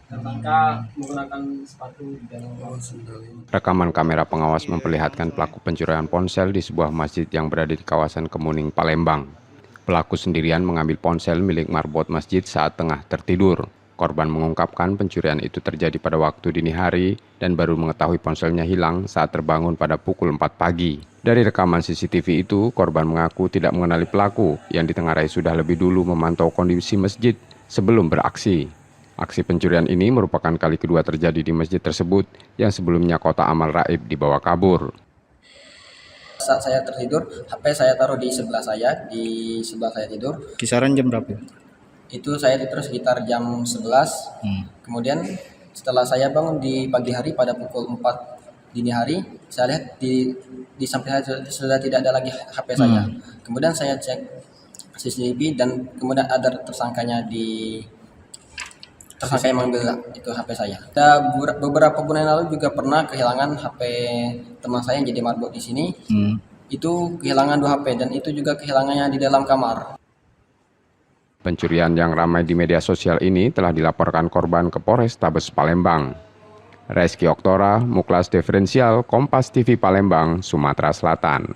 Tersangka menggunakan sepatu di dalam Rekaman kamera pengawas memperlihatkan pelaku pencurian ponsel di sebuah masjid yang berada di kawasan Kemuning, Palembang. Pelaku sendirian mengambil ponsel milik marbot masjid saat tengah tertidur. Korban mengungkapkan pencurian itu terjadi pada waktu dini hari dan baru mengetahui ponselnya hilang saat terbangun pada pukul 4 pagi. Dari rekaman CCTV itu, korban mengaku tidak mengenali pelaku yang ditengarai sudah lebih dulu memantau kondisi masjid sebelum beraksi. Aksi pencurian ini merupakan kali kedua terjadi di masjid tersebut yang sebelumnya kota amal raib dibawa kabur. Saat saya tertidur, HP saya taruh di sebelah saya tidur. Kisaran jam berapa? Itu saya tidur sekitar jam 11. Kemudian setelah saya bangun di pagi hari pada pukul 4 dini hari, saya lihat di samping saya sudah tidak ada lagi HP saya. Kemudian saya cek CCTV dan kemudian ada tersangka yang mengambil itu HP saya. Ada beberapa bulan lalu juga pernah kehilangan HP teman saya yang jadi marbot di sini. Itu kehilangan 2 HP dan itu juga kehilangannya di dalam kamar. Pencurian yang ramai di media sosial ini telah dilaporkan korban ke Polrestabes Palembang. Reski Oktora, Muklas Diferensial, Kompas TV Palembang, Sumatera Selatan.